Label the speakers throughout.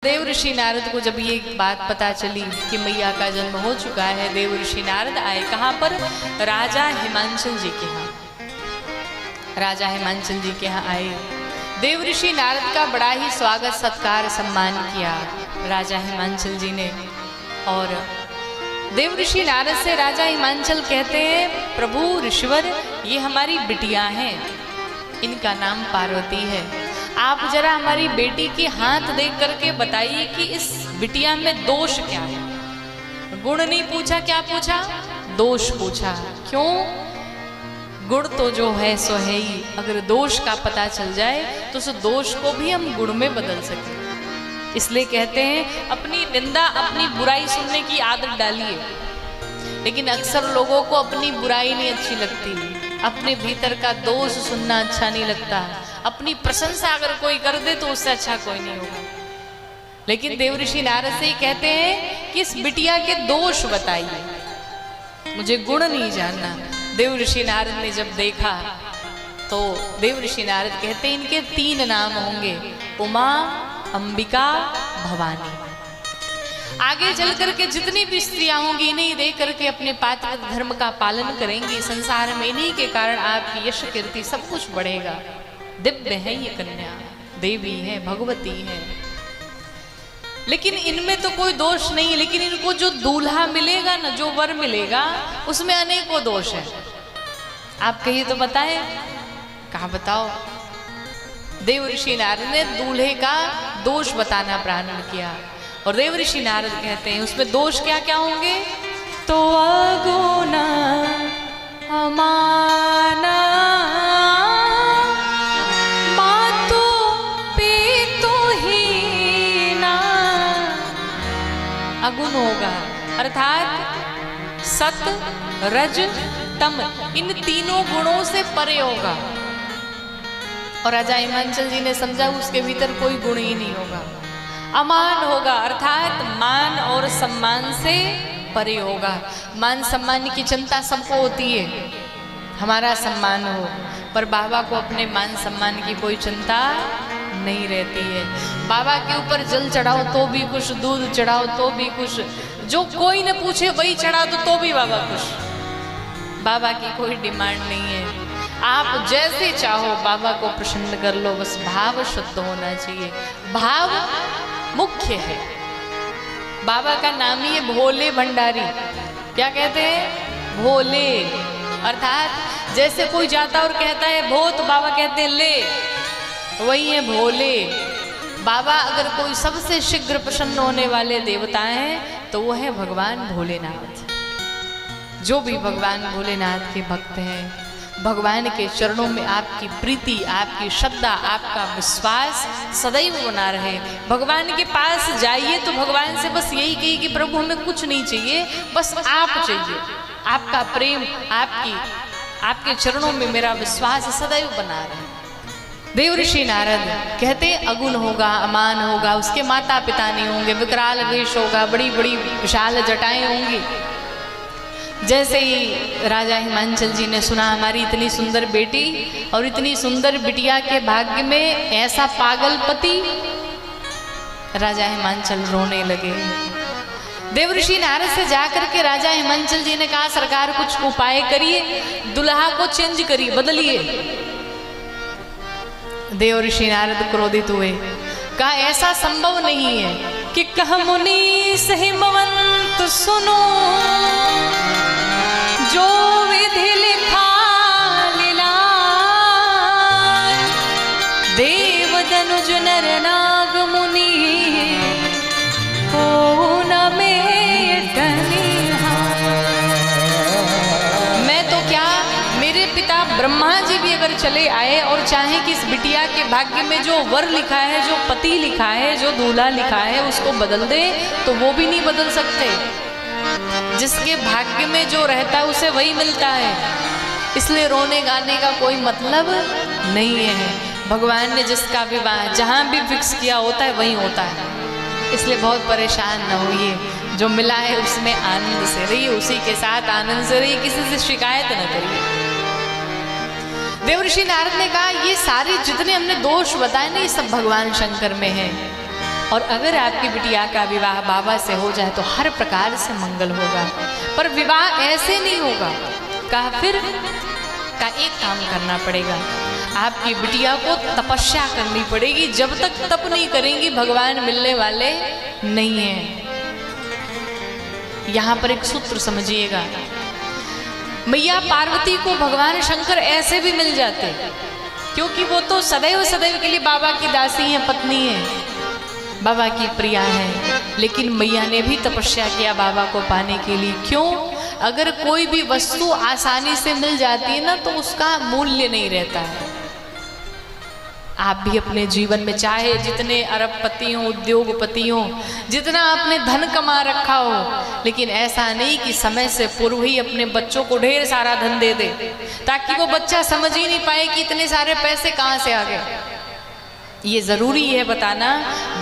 Speaker 1: देव ऋषि नारद को जब ये बात पता चली कि मैया का जन्म हो चुका है, देव ऋषि नारद आए कहाँ पर? राजा हिमांचल जी के यहाँ। राजा हिमांचल जी के यहाँ आए। देव ऋषि नारद का बड़ा ही स्वागत सत्कार सम्मान किया राजा हिमांचल जी ने। और देव ऋषि नारद से राजा हिमांचल कहते हैं, प्रभु ऋषिवर, ये हमारी बिटिया हैं, इनका नाम पार्वती है। आप जरा हमारी बेटी की हाथ देख करके बताइए कि इस बिटिया में दोष क्या है। गुण नहीं पूछा, क्या पूछा? दोष पूछा। क्यों? गुण तो जो है सो है ही, अगर दोष का पता चल जाए तो उस दोष को भी हम गुण में बदल सकें। इसलिए कहते हैं अपनी निंदा, अपनी बुराई सुनने की आदत डालिए। लेकिन अक्सर लोगों को अपनी बुराई नहीं अच्छी लगती, अपने भीतर का दोष सुनना अच्छा नहीं लगता। अपनी प्रशंसा अगर कोई कर दे तो उससे अच्छा कोई नहीं होगा। लेकिन देव ऋषि नारद से ही कहते हैं कि इस बिटिया के दोष बताइए, मुझे गुण नहीं जानना। देव ऋषि नारद ने जब देखा तो देव ऋषि नारद कहते हैं इनके 3 नाम होंगे, उमा, अंबिका, भवानी। आगे चल करके जितनी भी स्त्रियां होंगी इन्हीं देख करके अपने पात्र धर्म का पालन करेंगी। संसार में इन्हीं के कारण आपकी यश कीर्ति सब कुछ बढ़ेगा। दिव्य है ये कन्या, देवी है, भगवती है। लेकिन इनमें तो कोई दोष नहीं है, लेकिन इनको जो दूल्हा मिलेगा ना, जो वर मिलेगा, उसमें अनेकों दोष है। आप कहिए तो बताएं, कहाँ बताओ? देव ऋषि नारद ने दूल्हे का दोष बताना प्रारंभ किया। और देव ऋषि नारद कहते हैं उसमें दोष क्या क्या होंगे? तो अगुना, अमाना, मातु पितु हीना। अगुण होगा अर्थात सत, रज, तम, इन तीनों गुणों से परे होगा। और राजा हिमांचल जी ने समझा उसके भीतर कोई गुण ही नहीं होगा। अमान होगा अर्थात मान और सम्मान से परे होगा। मान सम्मान की चिंता सबको होती है, हमारा सम्मान हो, पर बाबा को अपने मान सम्मान की कोई चिंता नहीं रहती है। बाबा के ऊपर जल चढ़ाओ तो भी खुश, दूध चढ़ाओ तो भी खुश, जो कोई न पूछे वही चढ़ा दो तो भी बाबा खुश। बाबा की कोई डिमांड नहीं है। आप जैसे चाहो बाबा को प्रसन्न कर लो, बस भाव शुद्ध होना चाहिए। भाव मुख्य है। बाबा का नाम ही है भोले भंडारी। क्या कहते हैं? भोले। अर्थात जैसे कोई जाता और कहता है भो, तो बाबा कहते हैं ले, वही है भोले। बाबा अगर कोई सबसे शीघ्र प्रसन्न होने वाले देवता हैं तो वो है भगवान भोलेनाथ। जो भी भगवान भोलेनाथ के भक्त हैं, भगवान के चरणों में आपकी प्रीति, आपकी श्रद्धा, आपका विश्वास सदैव बना रहे। भगवान के पास जाइए तो भगवान से बस यही कहिए कि प्रभु हमें कुछ नहीं चाहिए, बस आप चाहिए। आपका प्रेम, आपके चरणों में मेरा विश्वास सदैव बना रहे। देव ऋषि नारद कहते अगुण होगा, अमान होगा, उसके माता पिता नहीं होंगे, विकराल वेश होगा, बड़ी बड़ी विशाल जटाएं होंगी। जैसे ही राजा हिमांचल जी ने सुना हमारी इतनी सुंदर बेटी और इतनी सुंदर बिटिया के भाग्य में ऐसा पागल पति, राजा हिमांचल रोने लगे। देव ऋषि नारद से जाकर के राजा हिमांचल जी ने कहा सरकार कुछ उपाय करिए, दुल्हा को चेंज करिए, बदलिए। देव ऋषि नारद क्रोधित हुए, कहा ऐसा संभव नहीं है कि कह मुनि हिमवंत सुनो, जो विधि लिखा लीला, देव दनुज नर नाग मुनि को न में डनिहा। मैं तो क्या, मेरे पिता ब्रह्मा जी भी अगर चले आए और चाहे कि इस बिटिया के भाग्य में जो वर लिखा है, जो पति लिखा है, जो दूल्हा लिखा है उसको बदल दे, तो वो भी नहीं बदल सकते। जिसके भाग्य में जो रहता है उसे वही मिलता है। इसलिए रोने गाने का कोई मतलब नहीं है। भगवान ने जिसका विवाह जहाँ भी फिक्स किया होता है वही होता है। इसलिए बहुत परेशान न होइए, जो मिला है उसमें आनंद से रहिए, उसी के साथ आनंद से रहिए, किसी से शिकायत न करिए। देव ऋषि नारद ने कहा ये सारे जितने हमने दोष बताए ना, ये सब भगवान शंकर में हैं। और अगर आपकी बिटिया का विवाह बाबा से हो जाए तो हर प्रकार से मंगल होगा। पर विवाह ऐसे नहीं होगा। कहा फिर का एक काम करना पड़ेगा, आपकी बिटिया को तपस्या करनी पड़ेगी। जब तक तप नहीं करेंगी भगवान मिलने वाले नहीं हैं। यहां पर एक सूत्र समझिएगा, मैया पार्वती को भगवान शंकर ऐसे भी मिल जाते, क्योंकि वो तो सदैव सदैव के लिए बाबा की दासी हैं, पत्नी हैं, बाबा की प्रिया हैं। लेकिन मैया ने भी तपस्या किया बाबा को पाने के लिए। क्यों? अगर कोई भी वस्तु आसानी से मिल जाती है ना तो उसका मूल्य नहीं रहता है। आप भी अपने जीवन में चाहे जितने अरबपति हों, उद्योगपति हों, जितना आपने धन कमा रखा हो, लेकिन ऐसा नहीं कि समय से पूर्व ही अपने बच्चों को ढेर सारा धन दे दे, ताकि वो बच्चा समझ ही नहीं पाए कि इतने सारे पैसे कहाँ से आ गए। ये ज़रूरी है बताना,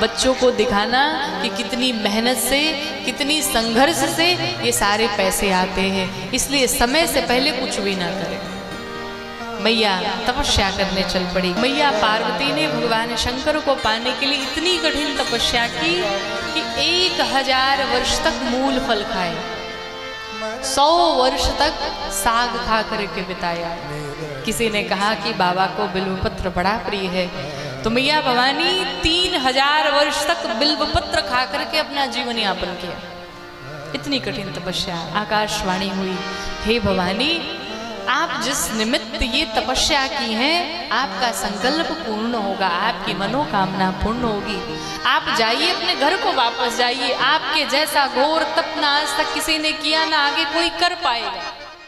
Speaker 1: बच्चों को दिखाना कि कितनी मेहनत से, कितनी संघर्ष से ये सारे पैसे आते हैं। इसलिए समय से पहले कुछ भी ना करें। मैया तपस्या करने चल पड़ी। मैया पार्वती ने भगवान शंकर को पाने के लिए इतनी कठिन तपस्या की कि 1000 वर्ष तक मूल फल खाए, 100 वर्ष तक साग खा करके बिताया। किसी ने कहा कि बाबा को बिल्वपत्र बड़ा प्रिय है, तो मैया भवानी 3000 वर्ष तक बिल्वपत्र खा करके अपना जीवन यापन किया। इतनी कठिन तपस्या। आकाशवाणी हुई, हे भवानी, आप जिस निमित्त ये तपस्या की है, आपका संकल्प पूर्ण होगा, आपकी मनोकामना पूर्ण होगी। आप जाइए, अपने घर को वापस जाइए। आपके जैसा घोर तप ना आज तक किसी ने किया, ना आगे कोई कर पाएगा।